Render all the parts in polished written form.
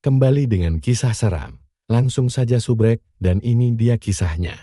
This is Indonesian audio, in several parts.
kembali dengan kisah seram. Langsung saja subrek, dan ini dia kisahnya.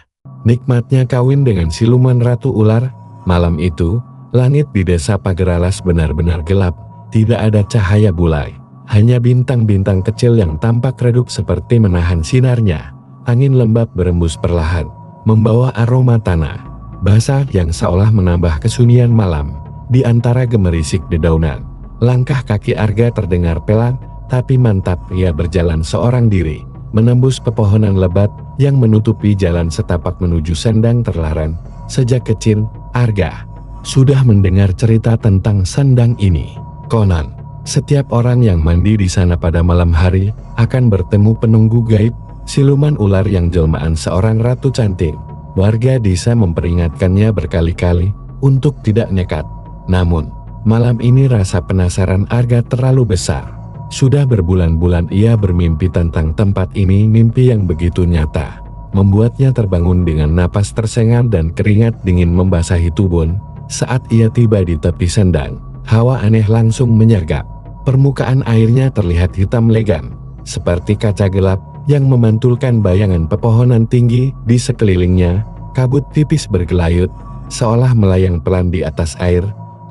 Nikmatnya kawin dengan siluman ratu ular. Malam itu, langit di desa Pageralas benar-benar gelap. Tidak ada cahaya bulai, hanya bintang-bintang kecil yang tampak redup seperti menahan sinarnya. Angin lembab berembus perlahan, membawa aroma tanah basah yang seolah menambah kesunyian malam. Di antara gemerisik dedaunan, langkah kaki Arga terdengar pelan, tapi mantap. Ia berjalan seorang diri, menembus pepohonan lebat yang menutupi jalan setapak menuju sendang terlarang. Sejak kecil, Arga sudah mendengar cerita tentang sendang ini. Konon, setiap orang yang mandi di sana pada malam hari akan bertemu penunggu gaib, siluman ular yang jelmaan seorang ratu cantik. Warga desa memperingatkannya berkali-kali untuk tidak nekat. Namun, malam ini rasa penasaran Arga terlalu besar. Sudah berbulan-bulan ia bermimpi tentang tempat ini. Mimpi yang begitu nyata membuatnya terbangun dengan napas tersengal dan keringat dingin membasahi tubuh. Saat ia tiba di tepi sendang, hawa aneh langsung menyergap. Permukaan airnya terlihat hitam legam, seperti kaca gelap yang memantulkan bayangan pepohonan tinggi di sekelilingnya. Kabut tipis bergelayut, seolah melayang pelan di atas air.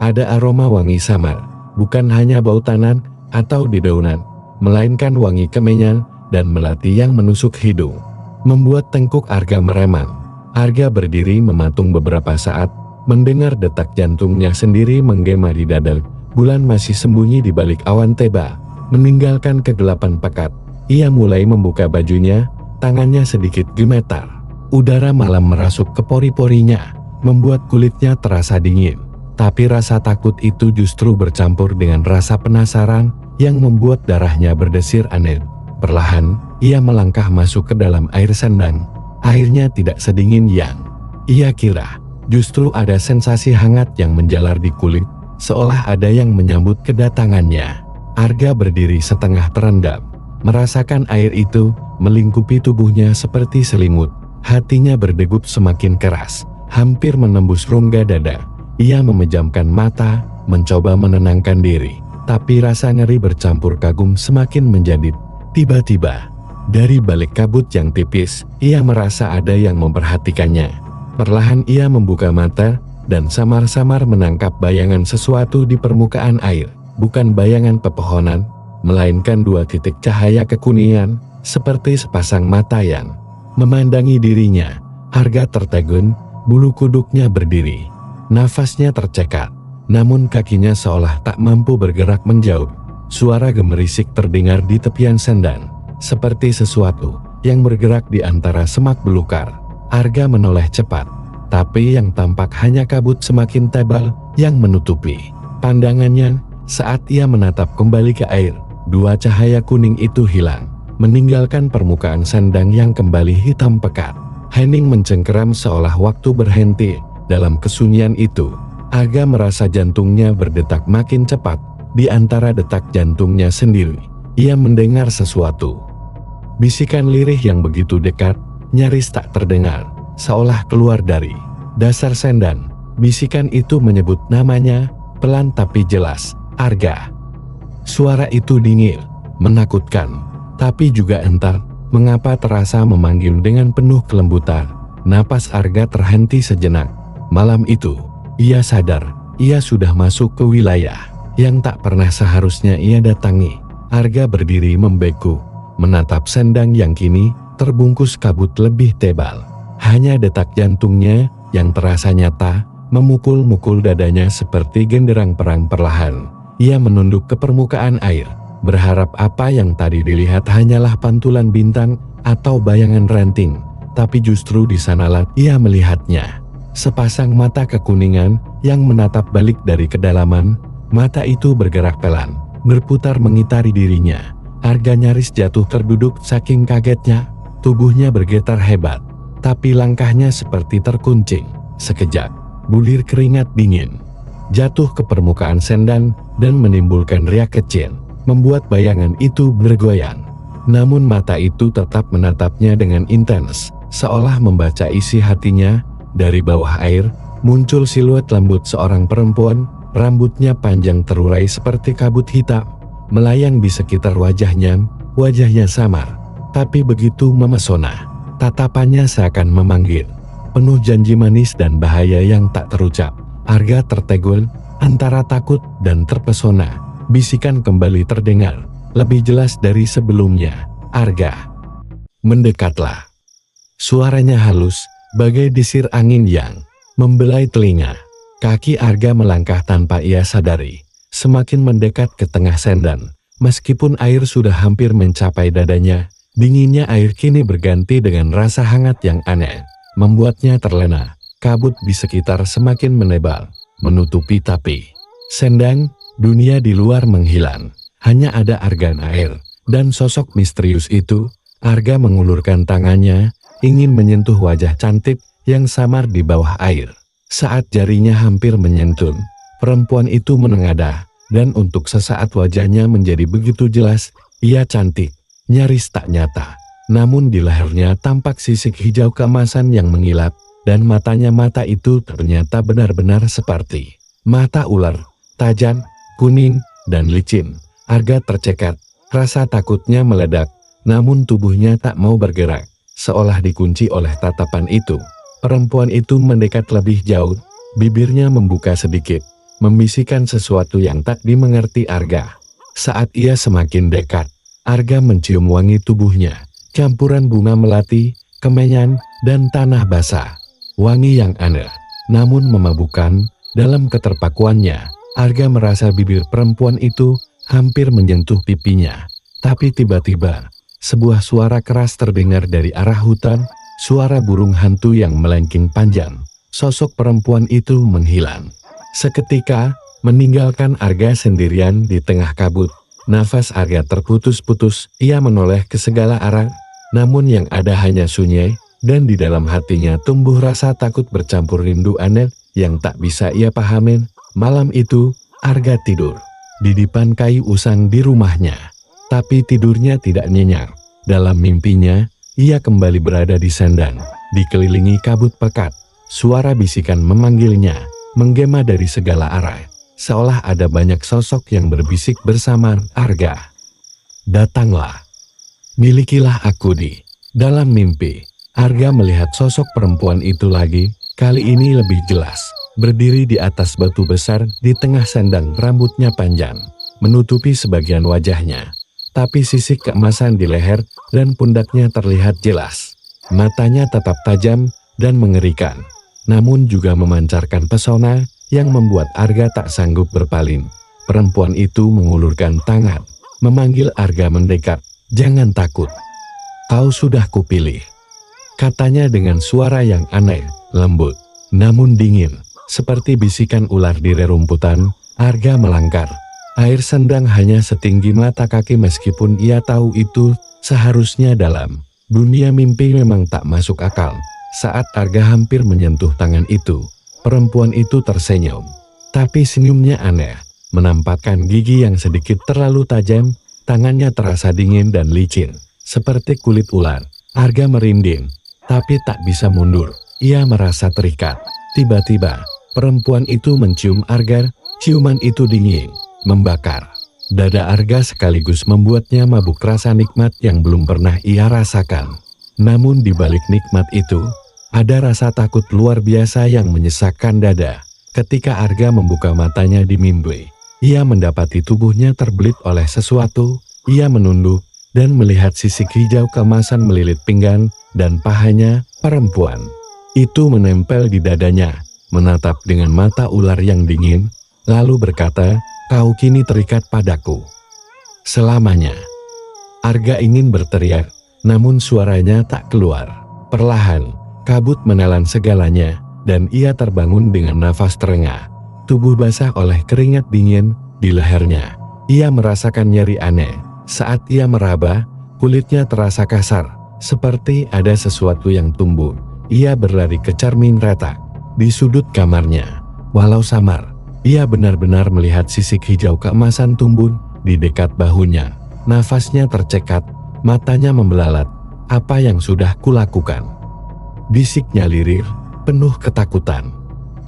Ada aroma wangi samar, bukan hanya bau tanah atau dedaunan, melainkan wangi kemenyan dan melati yang menusuk hidung, membuat tengkuk Arga meremang. Arga berdiri mematung beberapa saat, mendengar detak jantungnya sendiri menggema di dada. Bulan masih sembunyi di balik awan tebal, meninggalkan kegelapan pekat. Ia mulai membuka bajunya, tangannya sedikit gemetar. Udara malam merasuk ke pori-porinya, membuat kulitnya terasa dingin. Tapi rasa takut itu justru bercampur dengan rasa penasaran yang membuat darahnya berdesir aneh. Perlahan, ia melangkah masuk ke dalam air sendang. Airnya tidak sedingin yang ia kira. Justru ada sensasi hangat yang menjalar di kulit, seolah ada yang menyambut kedatangannya. Arga berdiri setengah terendam, merasakan air itu melingkupi tubuhnya seperti selimut. Hatinya berdegup semakin keras, hampir menembus rongga dada. Ia memejamkan mata, mencoba menenangkan diri, tapi rasa ngeri bercampur kagum semakin menjadi. Tiba-tiba, dari balik kabut yang tipis, ia merasa ada yang memperhatikannya. Perlahan ia membuka mata, dan samar-samar menangkap bayangan sesuatu di permukaan air. Bukan bayangan pepohonan, melainkan dua titik cahaya kekuningan, seperti sepasang mata yang memandangi dirinya. Arga tertegun, bulu kuduknya berdiri, nafasnya tercekat, namun kakinya seolah tak mampu bergerak menjauh. Suara gemerisik terdengar di tepian sendang, seperti sesuatu yang bergerak di antara semak belukar. Arga menoleh cepat, tapi yang tampak hanya kabut semakin tebal yang menutupi pandangannya. Saat ia menatap kembali ke air, dua cahaya kuning itu hilang, meninggalkan permukaan sendang yang kembali hitam pekat. Hening mencengkeram seolah waktu berhenti. Dalam kesunyian itu, Arga merasa jantungnya berdetak makin cepat. Di antara detak jantungnya sendiri, ia mendengar sesuatu. Bisikan lirih yang begitu dekat, nyaris tak terdengar, seolah keluar dari dasar sendang. Bisikan itu menyebut namanya, pelan tapi jelas, Arga. Suara itu dingin, menakutkan, tapi juga entah mengapa terasa memanggil dengan penuh kelembutan. Napas Arga terhenti sejenak. Malam itu, ia sadar, ia sudah masuk ke wilayah yang tak pernah seharusnya ia datangi. Arga berdiri membeku, menatap sendang yang kini terbungkus kabut lebih tebal. Hanya detak jantungnya yang terasa nyata, memukul-mukul dadanya seperti genderang perang. Perlahan, ia menunduk ke permukaan air, berharap apa yang tadi dilihat hanyalah pantulan bintang atau bayangan ranting. Tapi justru di sanalah ia melihatnya. Sepasang mata kekuningan yang menatap balik dari kedalaman. Mata itu bergerak pelan, berputar mengitari dirinya. Arga nyaris jatuh terduduk saking kagetnya. Tubuhnya bergetar hebat, tapi langkahnya seperti terkuncing. Sekejap, bulir keringat dingin jatuh ke permukaan sendang dan menimbulkan riak kecil, membuat bayangan itu bergoyang. Namun mata itu tetap menatapnya dengan intens, seolah membaca isi hatinya. Dari bawah air, muncul siluet lembut seorang perempuan. Rambutnya panjang terurai seperti kabut hitam, melayang di sekitar wajahnya. Wajahnya samar, tapi begitu memesona. Tatapannya seakan memanggil, penuh janji manis dan bahaya yang tak terucap. Arga tertegul, antara takut dan terpesona. Bisikan kembali terdengar, lebih jelas dari sebelumnya. Arga, mendekatlah. Suaranya halus, bagai desir angin yang membelai telinga. Kaki Arga melangkah tanpa ia sadari, semakin mendekat ke tengah sendang. Meskipun air sudah hampir mencapai dadanya, dinginnya air kini berganti dengan rasa hangat yang aneh, membuatnya terlena. Kabut di sekitar semakin menebal, menutupi tapi sendang, dunia di luar menghilang. Hanya ada argan air, dan sosok misterius itu. Arga mengulurkan tangannya, ingin menyentuh wajah cantik yang samar di bawah air. Saat jarinya hampir menyentuh, perempuan itu menengadah, dan untuk sesaat wajahnya menjadi begitu jelas. Ia cantik, nyaris tak nyata. Namun di lehernya tampak sisik hijau keemasan yang mengilap, dan matanya mata itu ternyata benar-benar seperti mata ular, tajam, kuning, dan licin. Arga tercekat, rasa takutnya meledak, namun tubuhnya tak mau bergerak, seolah dikunci oleh tatapan itu. Perempuan itu mendekat lebih jauh, bibirnya membuka sedikit, membisikkan sesuatu yang tak dimengerti Arga. Saat ia semakin dekat, Arga mencium wangi tubuhnya, campuran bunga melati, kemenyan, dan tanah basah. Wangi yang aneh, namun memabukkan. Dalam keterpakuannya, Arga merasa bibir perempuan itu hampir menyentuh pipinya. Tapi tiba-tiba, sebuah suara keras terdengar dari arah hutan. Suara burung hantu yang melengking panjang. Sosok perempuan itu menghilang. Seketika, meninggalkan Arga sendirian di tengah kabut. Nafas Arga terputus-putus, ia menoleh ke segala arah. Namun yang ada hanya sunyi, dan di dalam hatinya tumbuh rasa takut bercampur rindu aneh yang tak bisa ia pahamin. Malam itu, Arga tidur di dipan kayu usang di rumahnya. Tapi tidurnya tidak nyenyak. Dalam mimpinya, ia kembali berada di sendang, dikelilingi kabut pekat. Suara bisikan memanggilnya, menggema dari segala arah, seolah ada banyak sosok yang berbisik bersama Arga. Datanglah, milikilah aku di dalam mimpi. Arga melihat sosok perempuan itu lagi, kali ini lebih jelas, berdiri di atas batu besar di tengah sendang. Rambutnya panjang, menutupi sebagian wajahnya. Tapi sisik keemasan di leher dan pundaknya terlihat jelas. Matanya tetap tajam dan mengerikan, namun juga memancarkan pesona yang membuat Arga tak sanggup berpaling. Perempuan itu mengulurkan tangan, memanggil Arga mendekat. Jangan takut, kau sudah kupilih, katanya dengan suara yang aneh, lembut, namun dingin, seperti bisikan ular di rerumputan. Arga melangkar. Air sendang hanya setinggi mata kaki, meskipun ia tahu itu seharusnya dalam. Dunia mimpi memang tak masuk akal. Saat Arga hampir menyentuh tangan itu, perempuan itu tersenyum. Tapi senyumnya aneh, menampakkan gigi yang sedikit terlalu tajam. Tangannya terasa dingin dan licin, seperti kulit ular. Arga merinding, tapi tak bisa mundur. Ia merasa terikat. Tiba-tiba, perempuan itu mencium Arga. Ciuman itu dingin, membakar dada Arga sekaligus membuatnya mabuk rasa nikmat yang belum pernah ia rasakan. Namun di balik nikmat itu, ada rasa takut luar biasa yang menyesakkan dada. Ketika Arga membuka matanya di mimpi, ia mendapati tubuhnya terbelit oleh sesuatu. Ia menunduk dan melihat sisik hijau keemasan melilit pinggang dan pahanya. Perempuan itu menempel di dadanya, menatap dengan mata ular yang dingin, lalu berkata, "Kau kini terikat padaku selamanya." Arga ingin berteriak, namun suaranya tak keluar. Perlahan, kabut menelan segalanya, dan ia terbangun dengan nafas terengah. Tubuh basah oleh keringat dingin di lehernya. Ia merasakan nyeri aneh. Saat ia meraba, kulitnya terasa kasar, seperti ada sesuatu yang tumbuh. Ia berlari ke cermin retak di sudut kamarnya. Walau samar, ia benar-benar melihat sisik hijau keemasan tumbuh di dekat bahunya. Nafasnya tercekat, matanya membelalak. Apa yang sudah kulakukan? Bisiknya lirir, penuh ketakutan.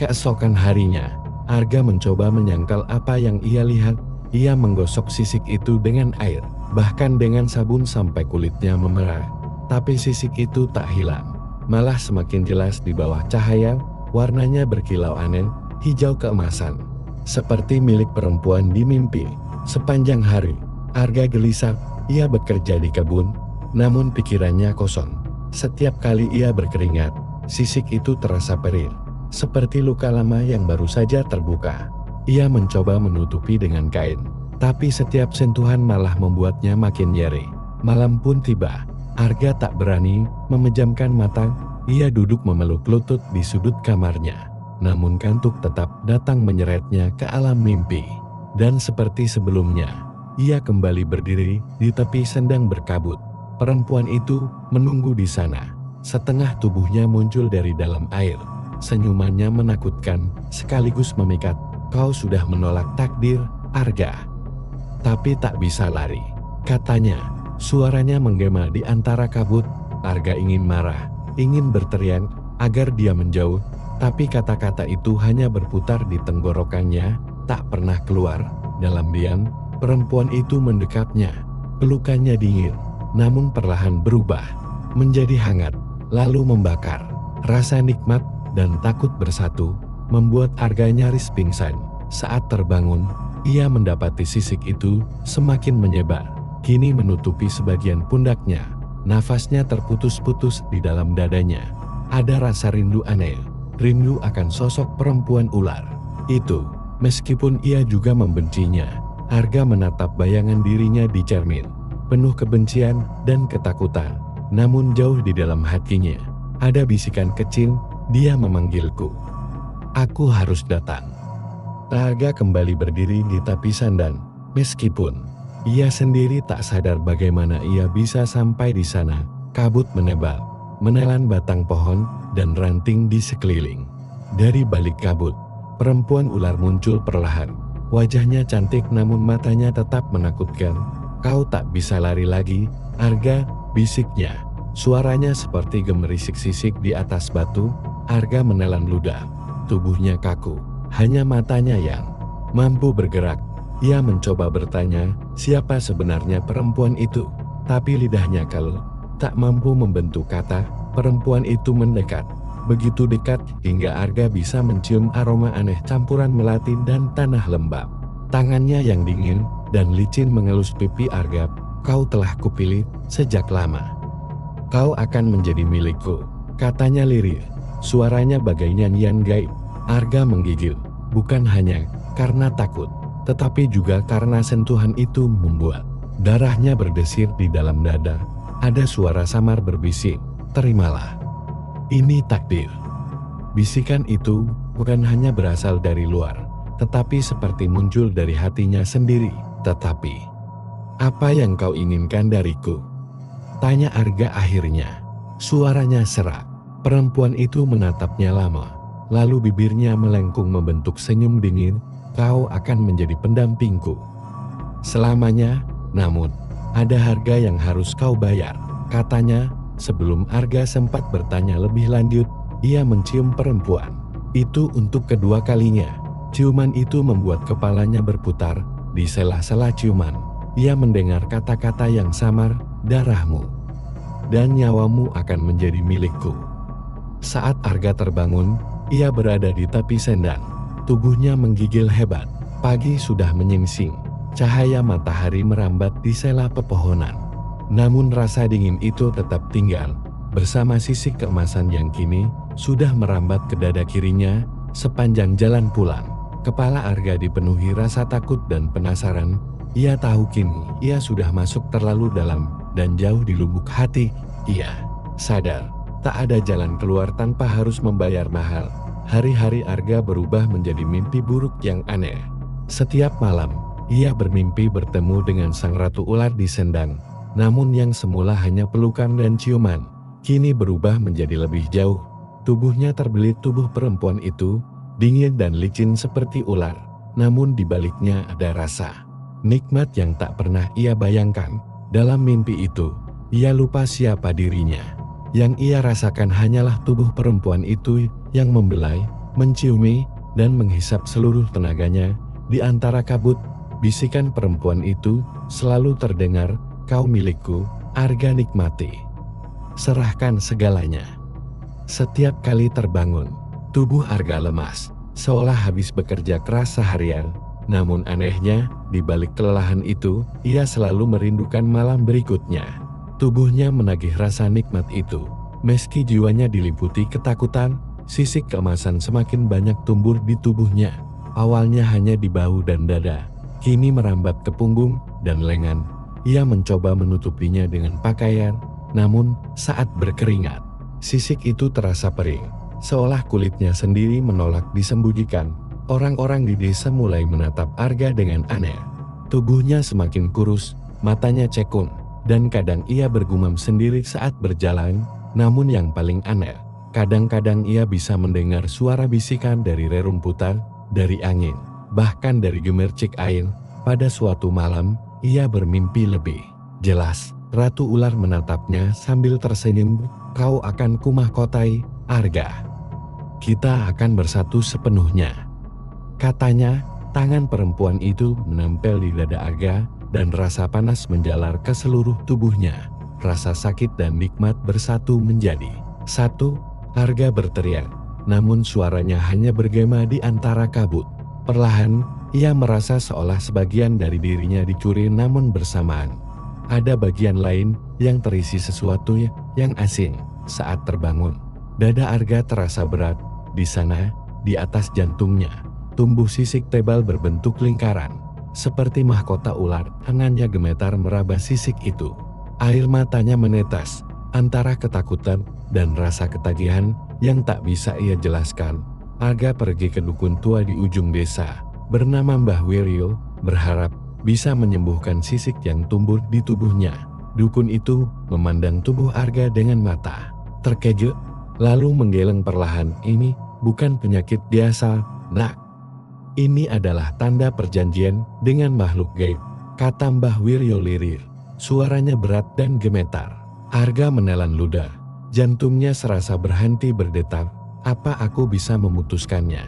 Keesokan harinya, Arga mencoba menyangkal apa yang ia lihat. Ia menggosok sisik itu dengan air, bahkan dengan sabun sampai kulitnya memerah. Tapi sisik itu tak hilang, malah semakin jelas di bawah cahaya, warnanya berkilau aneh, hijau keemasan. Seperti milik perempuan di mimpi. Sepanjang hari, Arga gelisah, ia bekerja di kebun, namun pikirannya kosong. Setiap kali ia berkeringat, sisik itu terasa perih, seperti luka lama yang baru saja terbuka. Ia mencoba menutupi dengan kain, tapi setiap sentuhan malah membuatnya makin nyeri. Malam pun tiba, Arga tak berani memejamkan mata, ia duduk memeluk lutut di sudut kamarnya. Namun kantuk tetap datang menyeretnya ke alam mimpi. Dan seperti sebelumnya, ia kembali berdiri di tepi sendang berkabut. Perempuan itu menunggu di sana. Setengah tubuhnya muncul dari dalam air. Senyumannya menakutkan, sekaligus memikat. Kau sudah menolak takdir, Arga. Tapi tak bisa lari, katanya. Suaranya menggema di antara kabut. Arga ingin marah, ingin berteriak agar dia menjauh. Tapi kata-kata itu hanya berputar di tenggorokannya, tak pernah keluar. Dalam diam, perempuan itu mendekapnya. Pelukannya dingin, namun perlahan berubah menjadi hangat, lalu membakar. Rasa nikmat dan takut bersatu, membuat Arga nyaris pingsan. Saat terbangun, ia mendapati sisik itu semakin menyebar, kini menutupi sebagian pundaknya. Nafasnya terputus-putus di dalam dadanya. Ada rasa rindu aneh, rindu akan sosok perempuan ular itu. Meskipun ia juga membencinya, Arga menatap bayangan dirinya di cermin, penuh kebencian dan ketakutan. Namun jauh di dalam hatinya, ada bisikan kecil, dia memanggilku. Aku harus datang. Arga kembali berdiri di tepi sandang, meskipun ia sendiri tak sadar bagaimana ia bisa sampai di sana. Kabut menebal, menelan batang pohon dan ranting di sekeliling. Dari balik kabut, perempuan ular muncul perlahan. Wajahnya cantik namun matanya tetap menakutkan. Kau tak bisa lari lagi, Arga, bisiknya. Suaranya seperti gemerisik sisik di atas batu. Arga menelan ludah, tubuhnya kaku. Hanya matanya yang mampu bergerak. Ia mencoba bertanya, siapa sebenarnya perempuan itu? Tapi lidahnya kalut, tak mampu membentuk kata. Perempuan itu mendekat, begitu dekat hingga Arga bisa mencium aroma aneh campuran melati dan tanah lembab. Tangannya yang dingin dan licin mengelus pipi Arga. Kau telah kupilih sejak lama. Kau akan menjadi milikku, katanya lirih. Suaranya bagai nyanyian gaib. Arga menggigil, bukan hanya karena takut, tetapi juga karena sentuhan itu membuat darahnya berdesir di dalam dada. Ada suara samar berbisik, terimalah. Ini takdir. Bisikan itu bukan hanya berasal dari luar, tetapi seperti muncul dari hatinya sendiri. Tetapi, apa yang kau inginkan dariku? Tanya Arga akhirnya. Suaranya serak. Perempuan itu menatapnya lama. Lalu bibirnya melengkung membentuk senyum dingin. Kau akan menjadi pendampingku selamanya, namun ada harga yang harus kau bayar, katanya. Sebelum Arga sempat bertanya lebih lanjut, ia mencium perempuan itu untuk kedua kalinya. Ciuman itu membuat kepalanya berputar. Di sela-sela ciuman, ia mendengar kata-kata yang samar, darahmu dan nyawamu akan menjadi milikku. Saat Arga terbangun, ia berada di tepi sendang. Tubuhnya menggigil hebat. Pagi sudah menyingsing. Cahaya matahari merambat di sela pepohonan. Namun rasa dingin itu tetap tinggal. Bersama sisik keemasan yang kini sudah merambat ke dada kirinya. Sepanjang jalan pulang, kepala Arga dipenuhi rasa takut dan penasaran. Ia tahu kini ia sudah masuk terlalu dalam dan jauh di lubuk hati. Ia sadar tak ada jalan keluar tanpa harus membayar mahal. Hari-hari Arga berubah menjadi mimpi buruk yang aneh. Setiap malam, ia bermimpi bertemu dengan sang ratu ular di sendang. Namun yang semula hanya pelukan dan ciuman, kini berubah menjadi lebih jauh. Tubuhnya terbelit tubuh perempuan itu, dingin dan licin seperti ular. Namun di baliknya ada rasa nikmat yang tak pernah ia bayangkan. Dalam mimpi itu, ia lupa siapa dirinya. Yang ia rasakan hanyalah tubuh perempuan itu yang membelai, menciumi, dan menghisap seluruh tenaganya. Di antara kabut, Bisikan perempuan itu selalu terdengar, "Kau milikku, Arga, nikmati. Serahkan segalanya." Setiap kali terbangun, tubuh Arga lemas, seolah habis bekerja keras seharian. Namun anehnya, di balik kelelahan itu, ia selalu merindukan malam berikutnya. Tubuhnya menagih rasa nikmat itu. Meski jiwanya diliputi ketakutan, sisik keemasan semakin banyak tumbuh di tubuhnya. Awalnya hanya di bahu dan dada, kini merambat ke punggung dan lengan. Ia mencoba menutupinya dengan pakaian, namun saat berkeringat, sisik itu terasa perih, seolah kulitnya sendiri menolak disembunyikan. Orang-orang di desa mulai menatap Arga dengan aneh. Tubuhnya semakin kurus, matanya cekung, dan kadang ia bergumam sendiri saat berjalan. Namun yang paling aneh, kadang-kadang ia bisa mendengar suara bisikan dari rerumputan, dari angin, bahkan dari gemercik air. Pada suatu malam, ia bermimpi lebih jelas. Ratu ular menatapnya sambil tersenyum. "Kau akan kumahkotai, Arga. Kita akan bersatu sepenuhnya," katanya. Tangan perempuan itu menempel di dada Arga, dan rasa panas menjalar ke seluruh tubuhnya. Rasa sakit dan nikmat bersatu menjadi satu. Arga berteriak, namun suaranya hanya bergema di antara kabut. Perlahan, ia merasa seolah sebagian dari dirinya dicuri, namun bersamaan ada bagian lain yang terisi sesuatu yang asing. Saat terbangun, dada Arga terasa berat. Di sana, di atas jantungnya, tumbuh sisik tebal berbentuk lingkaran. Seperti mahkota ular, tangannya gemetar meraba sisik itu. Air matanya menetes antara ketakutan dan rasa ketagihan yang tak bisa ia jelaskan. Arga pergi ke dukun tua di ujung desa, bernama Mbah Wiryo, berharap bisa menyembuhkan sisik yang tumbuh di tubuhnya. Dukun itu memandang tubuh Arga dengan mata terkejut, lalu menggeleng perlahan. "Ini bukan penyakit biasa, Nak. Ini adalah tanda perjanjian dengan makhluk gaib," kata Mbah Wiryo lirih. Suaranya berat dan gemetar. Arga menelan ludah. Jantungnya serasa berhenti berdetak. "Apa aku bisa memutuskannya?"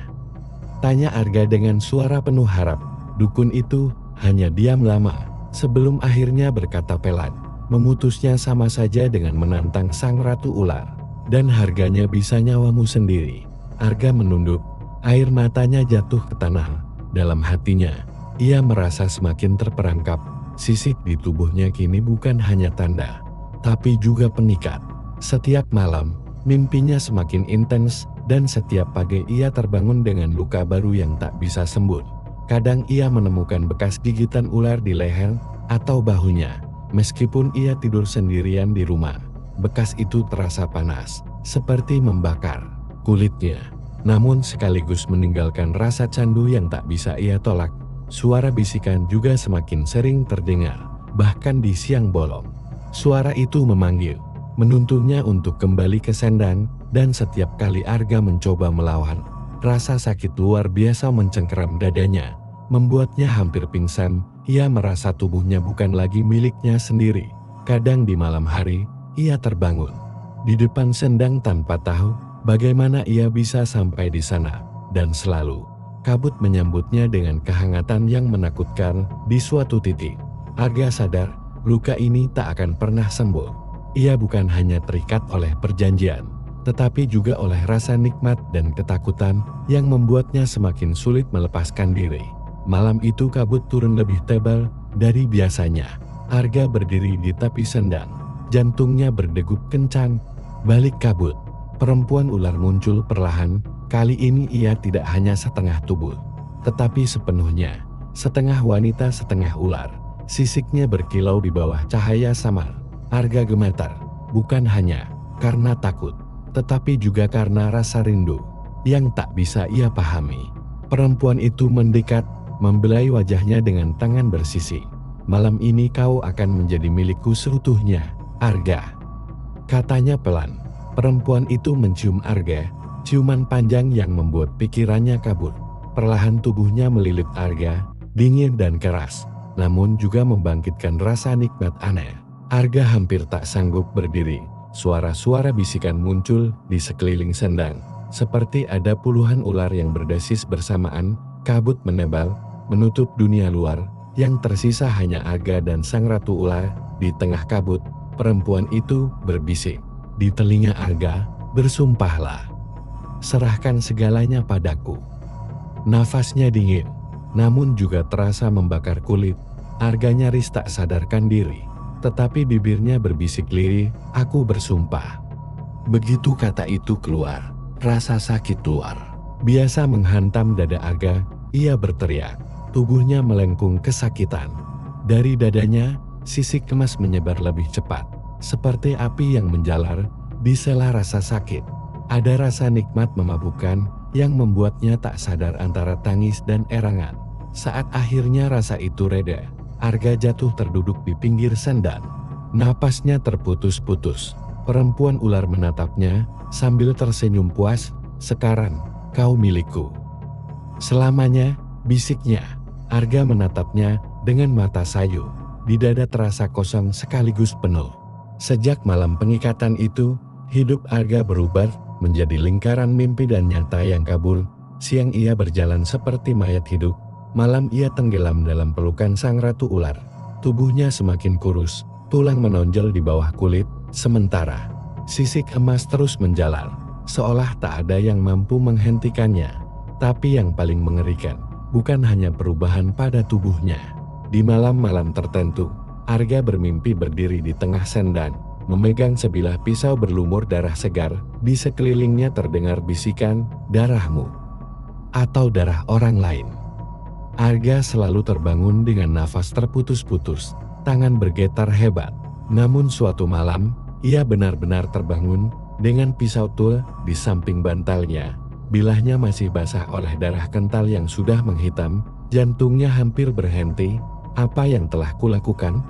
tanya Arga dengan suara penuh harap. Dukun itu hanya diam lama, sebelum akhirnya berkata pelan, "Memutusnya sama saja dengan menantang sang ratu ular. Dan harganya bisa nyawamu sendiri." Arga menunduk. Air matanya jatuh ke tanah. Dalam hatinya, ia merasa semakin terperangkap. Sisik di tubuhnya kini bukan hanya tanda, tapi juga pengikat. Setiap malam, mimpinya semakin intens, dan setiap pagi ia terbangun dengan luka baru yang tak bisa sembuh. Kadang ia menemukan bekas gigitan ular di leher atau bahunya. Meskipun ia tidur sendirian di rumah, bekas itu terasa panas, seperti membakar kulitnya. Namun sekaligus meninggalkan rasa candu yang tak bisa ia tolak. Suara bisikan juga semakin sering terdengar, bahkan di siang bolong. Suara itu memanggil, menuntunnya untuk kembali ke sendang, dan setiap kali Arga mencoba melawan, rasa sakit luar biasa mencengkeram dadanya, membuatnya hampir pingsan. Ia merasa tubuhnya bukan lagi miliknya sendiri. Kadang di malam hari, ia terbangun di depan sendang tanpa tahu bagaimana ia bisa sampai di sana, dan selalu kabut menyambutnya dengan kehangatan yang menakutkan. Di suatu titik, Arga sadar luka ini tak akan pernah sembuh. Ia bukan hanya terikat oleh perjanjian, tetapi juga oleh rasa nikmat dan ketakutan yang membuatnya semakin sulit melepaskan diri. Malam itu kabut turun lebih tebal dari biasanya. Arga berdiri di tepi sendang, jantungnya berdegup kencang. Balik kabut, perempuan ular muncul perlahan. Kali ini ia tidak hanya setengah tubuh, tetapi sepenuhnya. Setengah wanita, setengah ular. Sisiknya berkilau di bawah cahaya samar. Arga gemetar, bukan hanya karena takut, tetapi juga karena rasa rindu yang tak bisa ia pahami. Perempuan itu mendekat, membelai wajahnya dengan tangan bersisi. "Malam ini kau akan menjadi milikku seutuhnya, Arga," katanya pelan. Perempuan itu mencium Arga, ciuman panjang yang membuat pikirannya kabur. Perlahan tubuhnya melilit Arga, dingin dan keras, namun juga membangkitkan rasa nikmat aneh. Arga hampir tak sanggup berdiri. Suara-suara bisikan muncul di sekeliling sendang, seperti ada puluhan ular yang berdesis bersamaan. Kabut menebal, menutup dunia luar. Yang tersisa hanya Arga dan sang ratu ular. Di tengah kabut, perempuan itu berbisik di telinga Arga, "Bersumpahlah, serahkan segalanya padaku." Nafasnya dingin, namun juga terasa membakar kulit. Arga nyaris tak sadarkan diri, tetapi bibirnya berbisik lirih, "Aku bersumpah." Begitu kata itu keluar, rasa sakit keluar biasa menghantam dada Arga. Ia berteriak, tubuhnya melengkung kesakitan. Dari dadanya, sisik emas menyebar lebih cepat, seperti api yang menjalar. Di sela rasa sakit, ada rasa nikmat memabukkan yang membuatnya tak sadar antara tangis dan erangan. Saat akhirnya rasa itu reda, Arga jatuh terduduk di pinggir sendan. Napasnya terputus-putus. Perempuan ular menatapnya sambil tersenyum puas. "Sekarang, kau milikku selamanya," bisiknya. Arga menatapnya dengan mata sayu. Di dada terasa kosong sekaligus penuh. Sejak malam pengikatan itu, hidup Arga berubah menjadi lingkaran mimpi dan nyata yang kabur. Siang ia berjalan seperti mayat hidup. Malam ia tenggelam dalam pelukan sang ratu ular. Tubuhnya semakin kurus, tulang menonjol di bawah kulit. Sementara sisik emas terus menjalar, seolah tak ada yang mampu menghentikannya. Tapi yang paling mengerikan, bukan hanya perubahan pada tubuhnya. Di malam-malam tertentu, Arga bermimpi berdiri di tengah sendan, memegang sebilah pisau berlumur darah segar. Di sekelilingnya terdengar bisikan, "Darahmu atau darah orang lain." Arga selalu terbangun dengan nafas terputus-putus, tangan bergetar hebat. Namun suatu malam, ia benar-benar terbangun dengan pisau tua di samping bantalnya. Bilahnya masih basah oleh darah kental yang sudah menghitam. Jantungnya hampir berhenti. Apa yang telah kulakukan?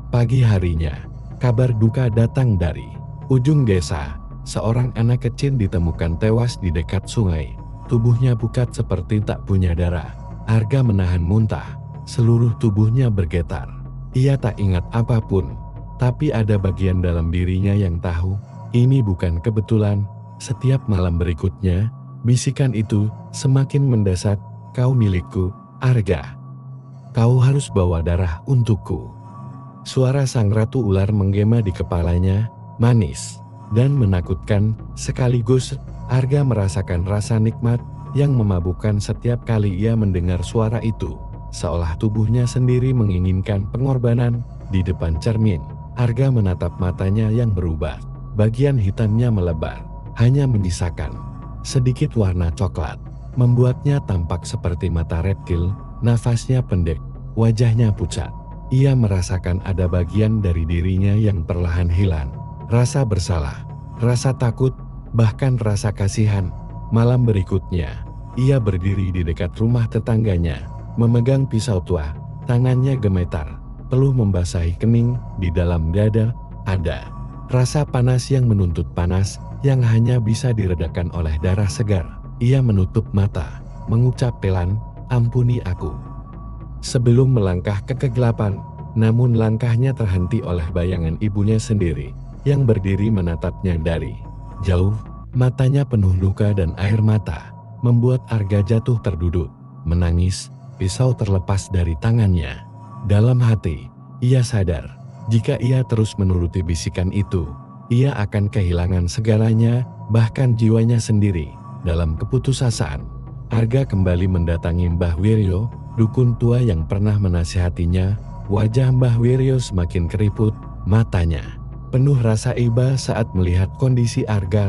Pagi harinya, kabar duka datang dari ujung desa. Seorang anak kecil ditemukan tewas di dekat sungai. Tubuhnya pucat seperti tak punya darah. Arga menahan muntah. Seluruh tubuhnya bergetar. Ia tak ingat apapun, tapi ada bagian dalam dirinya yang tahu, ini bukan kebetulan. Setiap malam berikutnya, bisikan itu semakin mendesak, "Kau milikku, Arga. Kau harus bawa darah untukku." Suara sang ratu ular menggema di kepalanya, manis dan menakutkan sekaligus. Arga merasakan rasa nikmat yang memabukkan setiap kali ia mendengar suara itu. Seolah tubuhnya sendiri menginginkan pengorbanan. Di depan cermin, Arga menatap matanya yang berubah. Bagian hitamnya melebar, hanya menyisakan sedikit warna coklat, membuatnya tampak seperti mata reptil. Nafasnya pendek, wajahnya pucat. Ia merasakan ada bagian dari dirinya yang perlahan hilang. Rasa bersalah, rasa takut, bahkan rasa kasihan. Malam berikutnya, ia berdiri di dekat rumah tetangganya, memegang pisau tua. Tangannya gemetar, peluh membasahi kening. Di dalam dada, ada rasa panas yang menuntut panas, yang hanya bisa diredakan oleh darah segar. Ia menutup mata, mengucap pelan, "Ampuni aku." Sebelum melangkah ke kegelapan, namun langkahnya terhenti oleh bayangan ibunya sendiri, yang berdiri menatapnya dari jauh. Matanya penuh luka dan air mata, membuat Arga jatuh terduduk, menangis. Pisau terlepas dari tangannya. Dalam hati, ia sadar, jika ia terus menuruti bisikan itu, ia akan kehilangan segalanya, bahkan jiwanya sendiri. Dalam keputusasaan, Arga kembali mendatangi Mbah Wiryo, dukun tua yang pernah menasihatinya. Wajah Mbah Wiryo semakin keriput, matanya penuh rasa iba saat melihat kondisi Arga.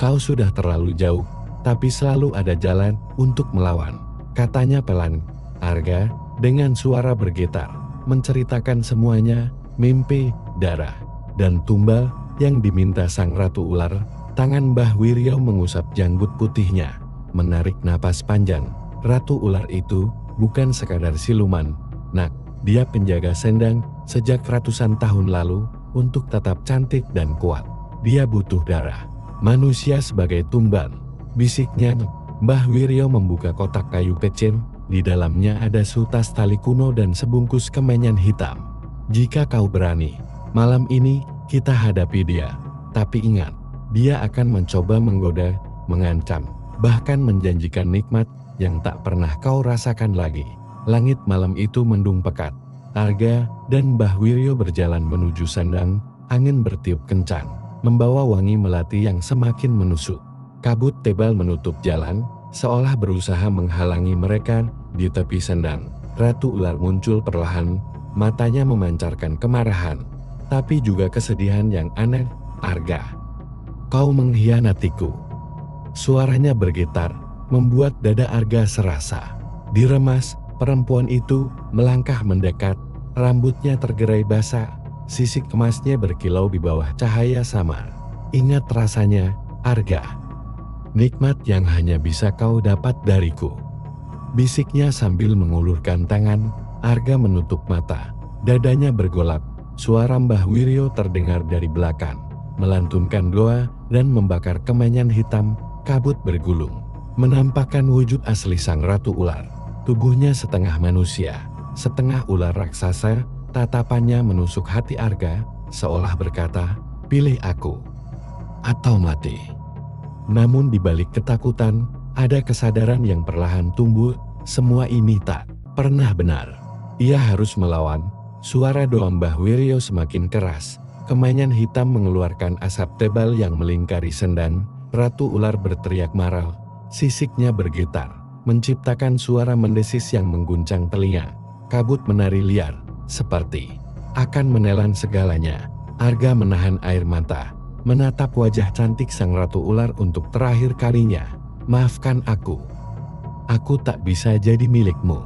"Kau sudah terlalu jauh, tapi selalu ada jalan untuk melawan," katanya pelan. Arga dengan suara bergetar menceritakan semuanya, mimpi, darah, dan tumbal yang diminta sang ratu ular. Tangan Mbah Wiryo mengusap janggut putihnya, menarik napas panjang. Ratu ular itu bukan sekadar siluman, nak. Dia penjaga sendang sejak ratusan tahun lalu untuk tetap cantik dan kuat. Dia butuh darah manusia sebagai tumbal, bisiknya. Mbah Wiryo membuka kotak kayu kecil. Di dalamnya ada sutas tali kuno dan sebungkus kemenyan hitam. "Jika kau berani, malam ini kita hadapi dia. Tapi ingat, dia akan mencoba menggoda, mengancam, bahkan menjanjikan nikmat yang tak pernah kau rasakan lagi." Langit malam itu mendung pekat. Arga dan Mbah Wiryo berjalan menuju sandang. Angin bertiup kencang, membawa wangi melati yang semakin menusuk. Kabut tebal menutup jalan, seolah berusaha menghalangi mereka. Di tepi sandang, Ratu Ular muncul perlahan, matanya memancarkan kemarahan, tapi juga kesedihan yang aneh. "Arga, kau mengkhianatiku." Suaranya bergetar, membuat dada Arga serasa diremas. Perempuan itu melangkah mendekat, rambutnya tergerai basah, sisik emasnya berkilau di bawah cahaya samar. "Ingat rasanya, Arga. Nikmat yang hanya bisa kau dapat dariku," bisiknya sambil mengulurkan tangan. Arga menutup mata, dadanya bergolak. Suara Mbah Wiryo terdengar dari belakang, melantunkan doa dan membakar kemenyan hitam. Kabut bergulung, menampakkan wujud asli sang Ratu Ular. Tubuhnya setengah manusia, setengah ular raksasa. Tatapannya menusuk hati Arga, seolah berkata, "Pilih aku atau mati." Namun di balik ketakutan, ada kesadaran yang perlahan tumbuh. Semua ini tak pernah benar. Ia harus melawan. Suara doa Mbah Wiryo semakin keras. Kemenyan hitam mengeluarkan asap tebal yang melingkari sendang. Ratu Ular berteriak marah. Sisiknya bergetar, menciptakan suara mendesis yang mengguncang telinga. Kabut menari liar, seperti akan menelan segalanya. Arga menahan air mata, menatap wajah cantik sang Ratu Ular untuk terakhir kalinya. "Maafkan aku. Aku tak bisa jadi milikmu,"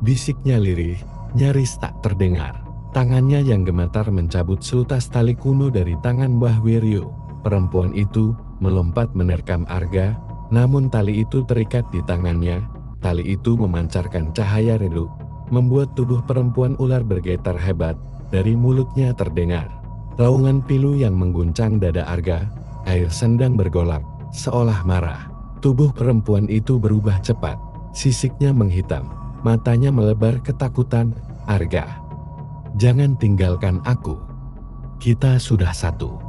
bisiknya lirih, nyaris tak terdengar. Tangannya yang gemetar mencabut seutas tali kuno dari tangan Mbah Wiryo. Perempuan itu melompat menerkam Arga, namun tali itu terikat di tangannya. Tali itu memancarkan cahaya redup, membuat tubuh perempuan ular bergetar hebat. Dari mulutnya terdengar raungan pilu yang mengguncang dada Arga. Air sendang bergolak, seolah marah. Tubuh perempuan itu berubah cepat, sisiknya menghitam, matanya melebar ketakutan. "Arga, jangan tinggalkan aku. Kita sudah satu."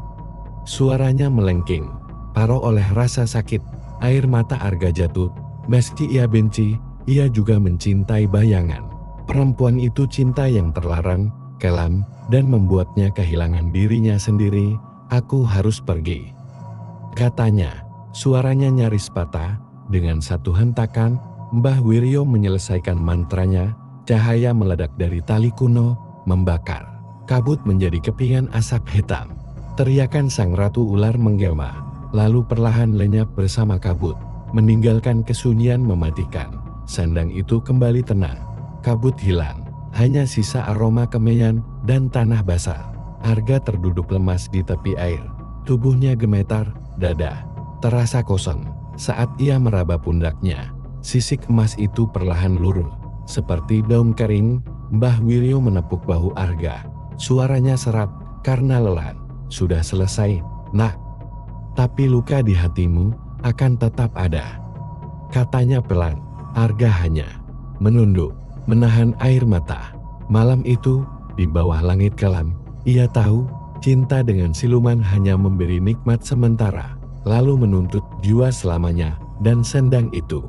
Suaranya melengking, paruh oleh rasa sakit. Air mata Arga jatuh. Meski ia benci, ia juga mencintai bayangan. Perempuan itu cinta yang terlarang, kelam, dan membuatnya kehilangan dirinya sendiri. "Aku harus pergi," katanya. Suaranya nyaris patah. Dengan satu hentakan, Mbah Wiryo menyelesaikan mantranya. Cahaya meledak dari tali kuno, membakar. Kabut menjadi kepingan asap hitam. Teriakan sang Ratu Ular menggema, lalu perlahan lenyap bersama kabut, meninggalkan kesunyian mematikan. Sandang itu kembali tenang. Kabut hilang, hanya sisa aroma kemenyan dan tanah basah. Arga terduduk lemas di tepi air. Tubuhnya gemetar, dada terasa kosong. Saat ia meraba pundaknya, sisik emas itu perlahan luruh. Seperti daun kering, Mbah Wiryo menepuk bahu Arga. Suaranya serak karena lelah. "Sudah selesai, Nak. Tapi luka di hatimu akan tetap ada," katanya pelan. Arga hanya menunduk, menahan air mata. Malam itu, di bawah langit kelam, ia tahu cinta dengan siluman hanya memberi nikmat sementara, lalu menuntut jiwa selamanya. Dan sendang itu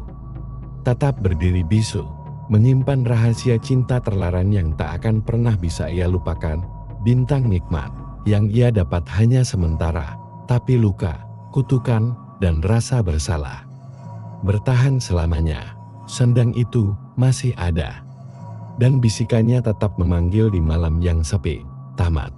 tetap berdiri bisu, menyimpan rahasia cinta terlarang yang tak akan pernah bisa ia lupakan. Bintang nikmat yang ia dapat hanya sementara, tapi luka, kutukan, dan rasa bersalah bertahan selamanya. Sendang itu masih ada, dan bisikannya tetap memanggil di malam yang sepi. Tamat.